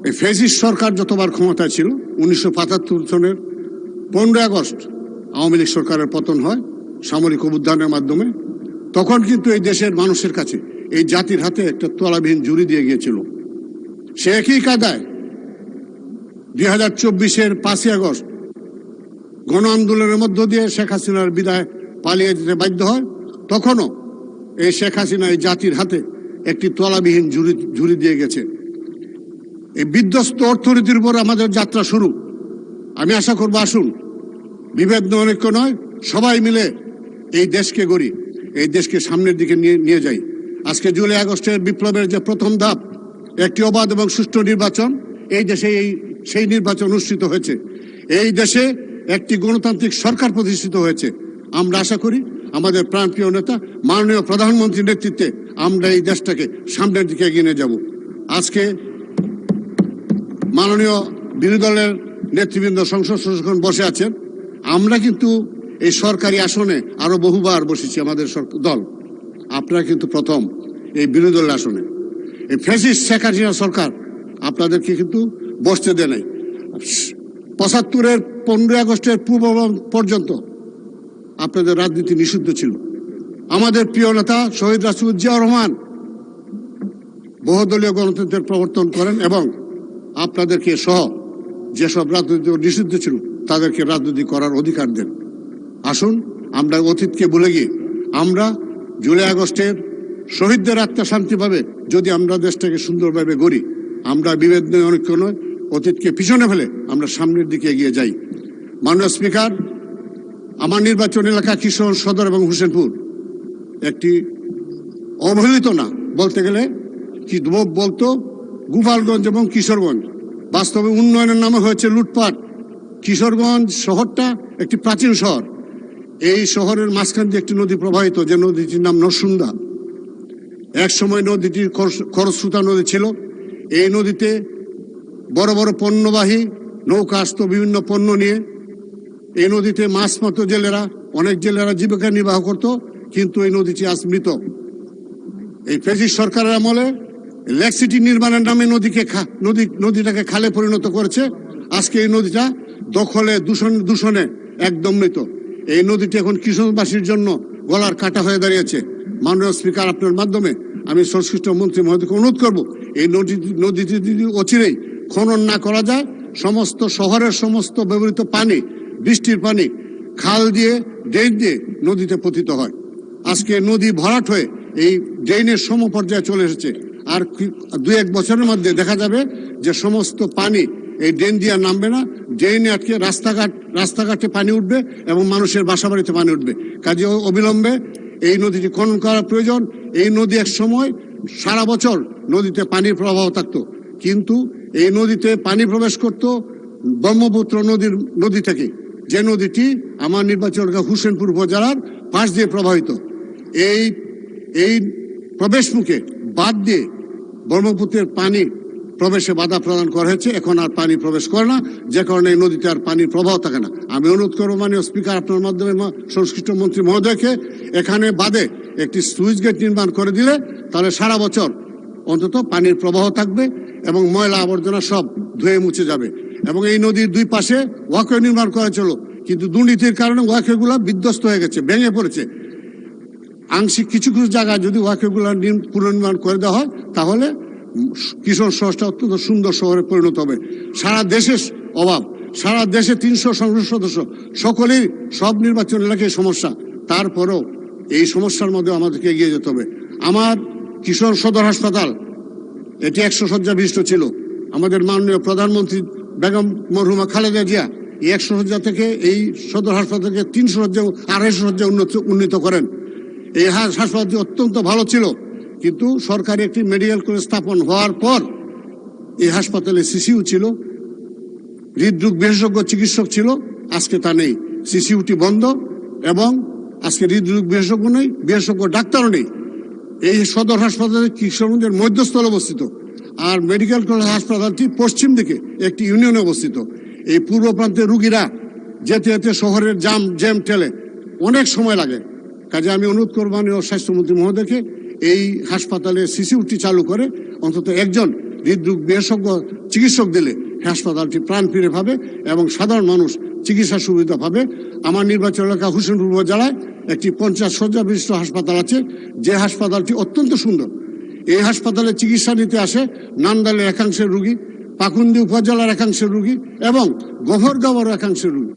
এই ফ্যাসিস্ট সরকার যতবার ক্ষমতায় ছিল 1975 সনের 15 আগস্ট আওয়ামী লীগ সরকারের পতন হয় সামরিক অভ্যুত্থানের মাধ্যমে। তখন কিন্তু এই দেশের মানুষের কাছে এই জাতির হাতে একটা তলাবিহীন জুড়ি দিয়ে গিয়েছিল। সে একই কায়দায় 2024-এর 5 আগস্ট গণ আন্দোলনের মধ্য দিয়ে শেখ হাসিনার বিদায় পালিয়ে যেতে বাধ্য হয়। তখনও এই শেখ হাসিনা এই জাতির হাতে একটি তলাবিহীন ঝুড়ি দিয়ে গেছে। এই বিধ্বস্ত অর্থনীতির উপর আমাদের যাত্রা শুরু। আমি আশা করব আসুন বিভেদ অনৈক্য নয়, সবাই মিলে এই দেশকে গড়ি, এই দেশকে সামনের দিকে নিয়ে যাই। আজকে জুলাই আগস্টের বিপ্লবের যে প্রথম ধাপ, একটি অবাধ এবং সুষ্ঠু নির্বাচন, এই দেশে সেই নির্বাচন অনুষ্ঠিত হয়েছে। এই দেশে একটি গণতান্ত্রিক সরকার প্রতিষ্ঠিত হয়েছে। আমরা আশা করি আমাদের প্রাণপ্রিয় নেতা মাননীয় প্রধানমন্ত্রীর নেতৃত্বে আমরা এই দেশটাকে সামনের দিকে এগিয়ে নিয়ে যাব। আজকে মাননীয় বিরোধী দলের নেতৃবৃন্দ সংসদ সদস্যগণ বসে আছেন। আমরা কিন্তু এই সরকারি আসনে আরো বহুবার বসেছি, আমাদের দল। আপনারা কিন্তু প্রথম এই বিরোধী দলের আসনে। এই ফ্যাসিস্ট শেখ হাসিনা সরকার আপনাদেরকে কিন্তু বসতে দেয় নাই। 75-এর 15 আগস্টের পূর্ব পর্যন্ত আপনাদের রাজনীতি নিষিদ্ধ ছিল। আমাদের প্রিয় নেতা শহীদ রাষ্ট্রপতি জিয়াউর রহমান বহুদলীয় গণতন্ত্রের প্রবর্তন করেন এবং আপনাদেরকে সহ যেসব রাজনীতি নিষিদ্ধ ছিল তাদেরকে রাজনীতি করার অধিকার দেন। আসুন আমরা অতীতকে ভুলে গিয়ে আমরা জুলাই আগস্টের শহীদদের আত্মা শান্তি পাবে যদি আমরা দেশটাকে সুন্দরভাবে গড়ি। আমরা বিভেদ অনৈক্য নয়, অতীতকে পিছনে ফেলে আমরা সামনের দিকে এগিয়ে যাই। মাননীয় স্পিকার, আমার নির্বাচন এলাকা কিশোর সদর এবং হোসেনপুর একটি অবহেলিত না, বলতে গেলে কি বলতো গোপালগঞ্জ এবং কিশোরগঞ্জ। বাস্তবে উন্নয়নের নামে হয়েছে লুটপাট। কিশোরগঞ্জ শহরটা একটি প্রাচীন শহর। এই শহরের মাঝখান দিয়ে একটি নদী প্রবাহিত, যে নদীটির নাম নরসুন্দা। এক সময় নদীটি খরস্রোতা নদী ছিল। এই নদীতে বড় বড় পণ্যবাহী নৌকা আসতো বিভিন্ন পণ্য নিয়ে। এই নদীতে মাছ মারত জেলেরা, অনেক জেলেরা জীবিকা নির্বাহ করত, কিন্তু এই নদীটি আজ মৃত। এই ফ্যাসিস্ট সরকারের আমলে লেক সিটি নির্মাণের নামে নদীটাকে খালে পরিণত করেছে। আজকে এই নদীটা দখলে দূষণে একদম মৃত। এই নদীটি এখন কিশোরবাসীর জন্য গলার কাটা হয়ে দাঁড়িয়েছে। মাননীয় স্পিকার, আপনার মাধ্যমে আমি সংশ্লিষ্ট মন্ত্রী মহোদয়কে অনুরোধ করব, এই নদীটি যদি অচিরেই খনন না করা যায়, সমস্ত শহরের সমস্ত ব্যবহৃত পানি, বৃষ্টির পানি খাল দিয়ে ড্রেন দিয়ে নদীতে পতিত হয়। আজকে নদী ভরাট হয়ে এই ড্রেনের সমপর্যায়ে চলে এসেছে। আর 2-1 বছরের মধ্যে দেখা যাবে যে সমস্ত পানি এই ড্রেন দিয়ে নামবে না, ড্রেনে আটকে রাস্তাঘাটে পানি উঠবে এবং মানুষের বাসাবাড়িতে পানি উঠবে। কাজে অবিলম্বে এই নদীটি খনন করা প্রয়োজন। এই নদী এক সময় সারা বছর নদীতে পানির প্রবাহ থাকতো, কিন্তু এই নদীতে পানি প্রবেশ করত ব্রহ্মপুত্র নদী থেকে, যে নদীটি আমার নির্বাচন হোসেনপুর উপজেলার পাশ দিয়ে প্রবাহিত। এই প্রবেশ মুখে বাদ দিয়ে ব্রহ্মপুত্রের পানি প্রবেশে বাধা প্রদান করা হয়েছে। এখন আর পানি প্রবেশ করে না, যে কারণে এই নদীতে আর পানির প্রবাহ থাকে না। আমি অনুরোধ করবো মাননীয় স্পিকার, আপনার মাধ্যমে সংশ্লিষ্ট মন্ত্রী মহোদয়কে এখানে বাদে একটি স্লুইস গেট নির্মাণ করে দিলে তাহলে সারা বছর অন্তত পানির প্রবাহ থাকবে এবং ময়লা আবর্জনা সব ধুয়ে মুছে যাবে। এবং এই নদীর 2 পাশে ওয়াকওয়ে নির্মাণ করা ছিল, কিন্তু দুর্নীতির কারণে ওয়াকওয়েগুলো বিধ্বস্ত হয়ে গেছে, ভেঙে পড়েছে। আংশিক কিছু কিছু জায়গায় যদি ওয়াকওয়েগুলো পুনর্নির্মাণ করে দেওয়া হয় তাহলে কিশোর শহরটা অত্যন্ত সুন্দর শহরে পরিণত হবে। সারা দেশে অভাব, সারা দেশে 300 সংসদ সদস্য, সকলেই সব নির্বাচন এলাকায় সমস্যা। তারপরেও এই সমস্যার মধ্যে আমাদেরকে এগিয়ে যেতে হবে। আমার কিশোর সদর হাসপাতাল এটি 100 শয্যা বিশিষ্ট ছিল। আমাদের মাননীয় প্রধানমন্ত্রী বেগম মরহুমা খালেদা জিয়া এই 100 শয্যা থেকে এই সদর হাসপাতালকে 300 শয্যা 250 শয্যা উন্নীত করেন। এই হাসপাতালটি অত্যন্ত ভালো ছিল, কিন্তু সরকারি একটি মেডিকেল কলেজ স্থাপন হওয়ার পর এই হাসপাতালে সিসিইউ ছিল, হৃদরোগ বিশেষজ্ঞ চিকিৎসক ছিল। আজকে তা নেই, সিসিইউটি বন্ধ এবং আজকে হৃদরোগ বিশেষজ্ঞ নেই, বিশেষজ্ঞ ডাক্তারও নেই। এই সদর হাসপাতালে কিশোরগঞ্জের মধ্যস্থলে অবস্থিত, আর মেডিকেল কলেজ হাসপাতালটি পশ্চিম দিকে একটি ইউনিয়নে অবস্থিত। এই পূর্ব প্রান্তের রুগীরা যেতে যেতে শহরের জ্যাম ঠেলে অনেক সময় লাগে। কাজে আমি অনুরোধ করব মাননীয় স্বাস্থ্যমন্ত্রী মহোদয়কে এই হাসপাতালে সিসিইউটি চালু করে অন্তত একজন হৃদরোগ বিশেষজ্ঞ চিকিৎসক দিলে হাসপাতালটি প্রাণ ফিরে পাবে এবং সাধারণ মানুষ চিকিৎসা সুবিধা পাবে। আমার নির্বাচন এলাকা হোসেনপুর উপজেলায় একটি 50 শয্যা বিশিষ্ট হাসপাতাল আছে, যে হাসপাতালটি অত্যন্ত সুন্দর। এই হাসপাতালে চিকিৎসা নিতে আসে নান্দালের একাংশের রোগী, পাকুন্দি উপজেলার একাংশের রোগী এবং গফরগাঁওয়ের একাংশের রোগী।